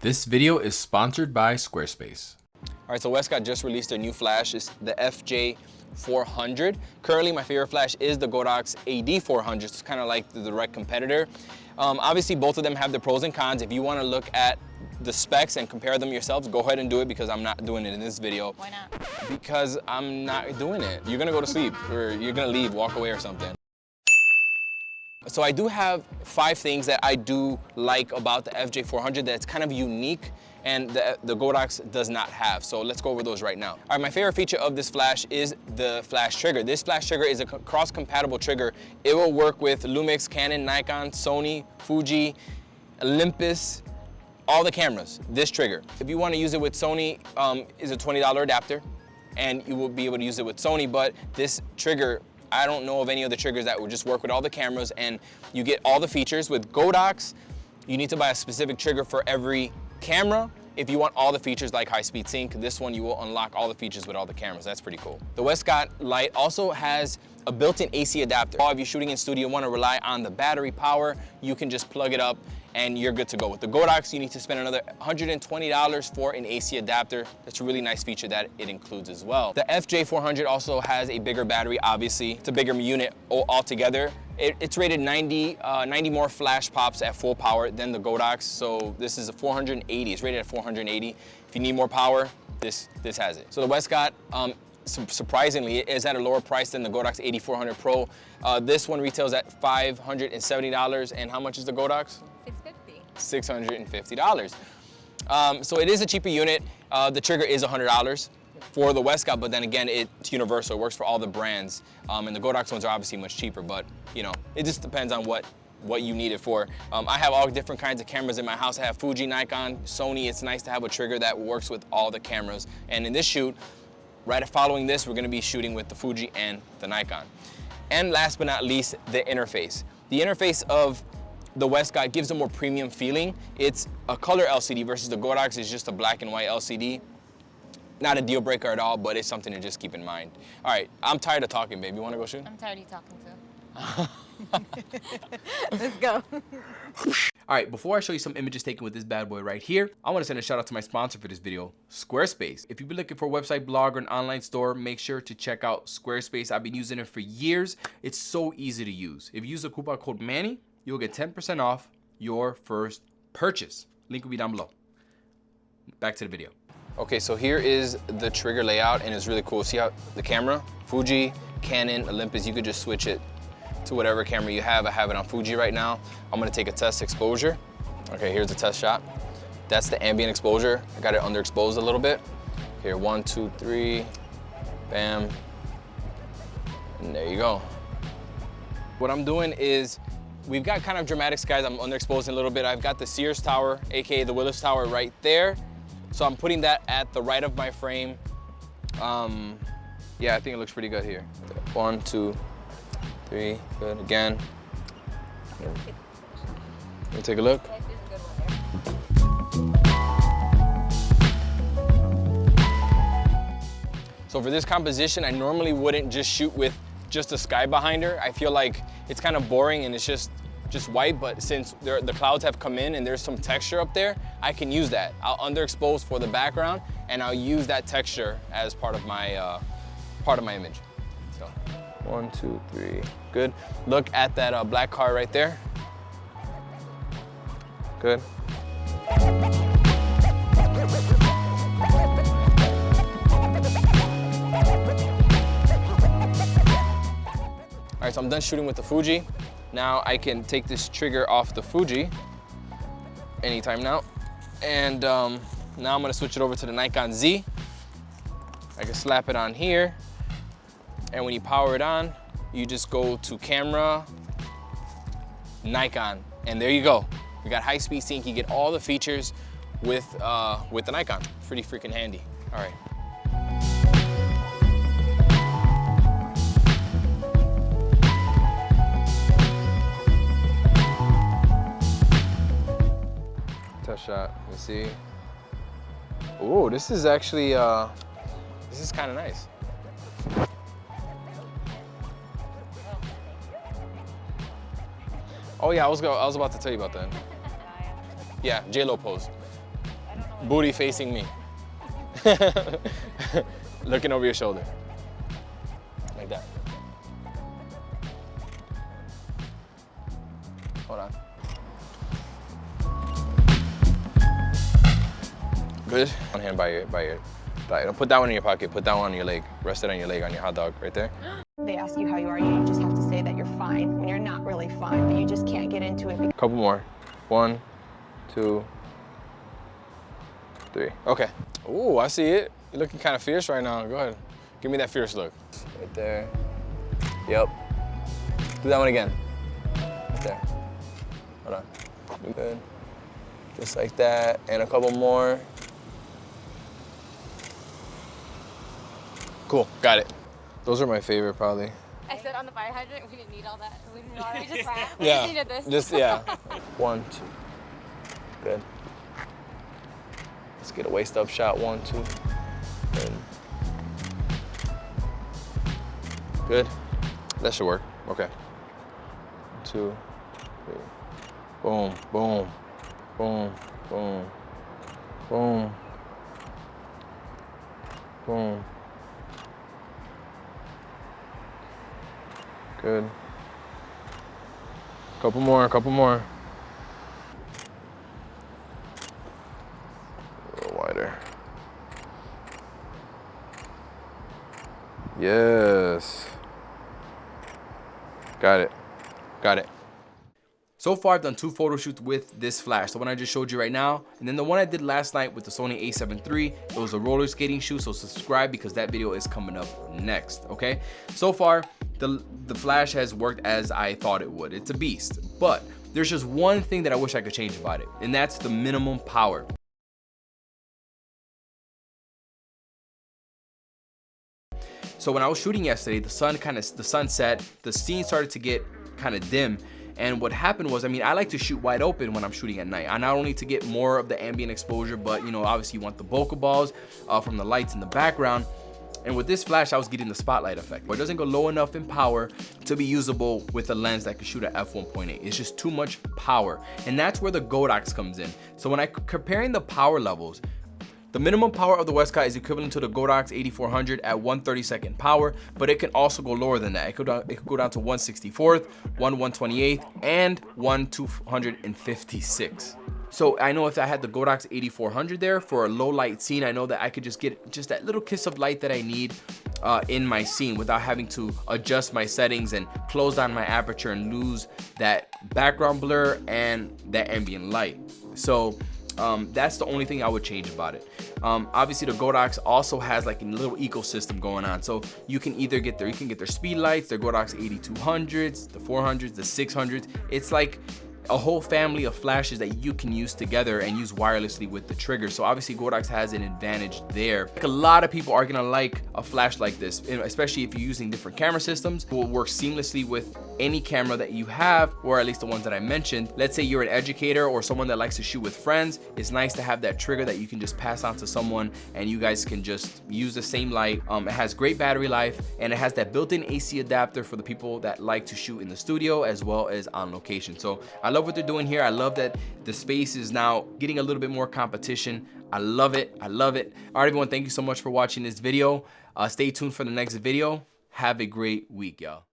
This video is sponsored by Squarespace. All right, so Westcott just released their new flash. It's the FJ400. Currently, my favorite flash is the Godox AD400. It's kind of like the direct competitor. Obviously, both of them have their pros and cons. If you want to look at the specs and compare them yourselves, go ahead and do it, because I'm not doing it in this video. Why not? Because I'm not doing it. You're gonna go to sleep, or you're gonna leave, walk away or something. So I do have 5 things that I do like about the FJ400 that's kind of unique and the Godox does not have. So let's go over those right now. All right, my favorite feature of this flash is the flash trigger. This flash trigger is a cross-compatible trigger. It will work with Lumix, Canon, Nikon, Sony, Fuji, Olympus, all the cameras, this trigger. If you want to use it with Sony, is a $20 adapter, and you will be able to use it with Sony, but this trigger, I don't know of any other triggers that will just work with all the cameras, and you get all the features. With Godox, you need to buy a specific trigger for every camera. If you want all the features like high-speed sync, this one you will unlock all the features with all the cameras. That's pretty cool. The Westcott light also has a built-in AC adapter. If you're shooting in studio, you want to rely on the battery power, you can just plug it up and you're good to go. With the Godox, you need to spend another $120 for an AC adapter. That's a really nice feature that it includes as well. The FJ400 also has a bigger battery, obviously. It's a bigger unit altogether. It's rated 90 more flash pops at full power than the Godox, so this is a 480. It's rated at 480. If you need more power, this has it. So the Westcott, surprisingly, it is at a lower price than the Godox AD400 Pro. This one retails at $570, and how much is the Godox? $650. So it is a cheaper unit. The trigger is $100 for the Westcott, but then again, it's universal. It works for all the brands. And the Godox ones are obviously much cheaper, but you know, it just depends on what you need it for. I have all different kinds of cameras in my house. I have Fuji, Nikon, Sony. It's nice to have a trigger that works with all the cameras. And in this shoot, right following this, we're gonna be shooting with the Fuji and the Nikon. And last but not least, the interface. The interface of the Westcott gives a more premium feeling. It's a color LCD versus the Godox is just a black and white LCD. Not a deal breaker at all, but it's something to just keep in mind. All right, I'm tired of talking, babe. You wanna go shoot? I'm tired of you talking too. Let's go. All right, before I show you some images taken with this bad boy right here, I want to send a shout out to my sponsor for this video, Squarespace. If you've been looking for a website, blog, or an online store, make sure to check out Squarespace. I've been using it for years. It's so easy to use. If you use the coupon code Manny, you'll get 10% off your first purchase. Link will be down below. Back to the video. Okay, so here is the trigger layout, and it's really cool. See how the camera, Fuji, Canon, Olympus, you could just switch it to whatever camera you have. I have it on Fuji right now. I'm gonna take a test exposure. Okay, here's the test shot. That's the ambient exposure. I got it underexposed a little bit. Here, 1, 2, 3, bam, and there you go. What I'm doing is, we've got kind of dramatic skies. I'm underexposing a little bit. I've got the Sears Tower, AKA the Willis Tower right there. So I'm putting that at the right of my frame. Yeah, I think it looks pretty good here. 1, 2, 3, good, again. Let me take a look. So for this composition, I normally wouldn't just shoot with just the sky behind her. I feel like it's kind of boring and it's just white, but since the clouds have come in and there's some texture up there, I can use that. I'll underexpose for the background and I'll use that texture as part of my image. So 1, 2, 3, good. Look at that black car right there. Good. All right, so I'm done shooting with the Fuji. Now I can take this trigger off the Fuji anytime now. And now I'm gonna switch it over to the Nikon Z. I can slap it on here. And when you power it on, you just go to camera, Nikon, and there you go. You got high-speed sync, you get all the features with the Nikon. Pretty freaking handy. All right. Test shot, let me see. Oh, this is actually, this is kind of nice. Oh yeah, I was about to tell you about that. Yeah, J-Lo pose. booty facing me. Looking over your shoulder. Like that. Hold on. Good. One hand by your thigh. Don't put that one in your pocket. Put that one on your leg. Rest it on your leg, on your hot dog, right there. They ask you how you are, you just have to say that you're fine when you're not really fine, but you just can't get into it. Couple more. 1, 2, 3. Okay. Ooh, I see it. You're looking kind of fierce right now. Go ahead. Give me that fierce look. Right there. Yep. Do that one again. Right there. Hold on. Good. Just like that. And a couple more. Cool. Got it. Those are my favorite, probably. I said on the fire hydrant, we didn't need all that. We didn't need all that. We just, we Yeah. just needed this. Just, yeah. 1, 2. Good. Let's get a waist up shot. 1, 2. Good. Good. That should work. Okay. 2, 3. Boom, boom, boom, boom, boom, boom. Good. Couple more, couple more. A little wider. Yes. Got it. Got it. So far, I've done 2 photo shoots with this flash. The one I just showed you right now, and then the one I did last night with the Sony a7 III. It was a roller skating shoe, so subscribe because that video is coming up next, okay? So far, the flash has worked as I thought it would. It's a beast, but there's just one thing that I wish I could change about it, and that's the minimum power. So when I was shooting yesterday, the sun set, the scene started to get kind of dim. And what happened was, I mean, I like to shoot wide open when I'm shooting at night. I not only to get more of the ambient exposure, but you know, obviously you want the bokeh balls from the lights in the background. And with this flash, I was getting the spotlight effect, but it doesn't go low enough in power to be usable with a lens that can shoot at f1.8. It's just too much power. And that's where the Godox comes in. So when comparing the power levels, the minimum power of the Westcott is equivalent to the Godox 8400 at 1/32 power, but it can also go lower than that. It could go down to 1/64, 1/128, and 1/256. So I know if I had the Godox 8400 there for a low light scene, I know that I could just get just that little kiss of light that I need in my scene without having to adjust my settings and close down my aperture and lose that background blur and that ambient light. So that's the only thing I would change about it. Obviously the Godox also has like a little ecosystem going on. So you can either get their speed lights, their Godox 8200s, the 400s, the 600s. It's like a whole family of flashes that you can use together and use wirelessly with the trigger. So obviously Godox has an advantage there. Like a lot of people are gonna like a flash like this, especially if you're using different camera systems. It will work seamlessly with any camera that you have, or at least the ones that I mentioned. Let's say you're an educator or someone that likes to shoot with friends. It's nice to have that trigger that you can just pass on to someone and you guys can just use the same light. It has great battery life and it has that built-in AC adapter for the people that like to shoot in the studio as well as on location. So I love what they're doing here. I love that the space is now getting a little bit more competition. I love it. I love it. All right, everyone, thank you so much for watching this video. Stay tuned for the next video. Have a great week, y'all.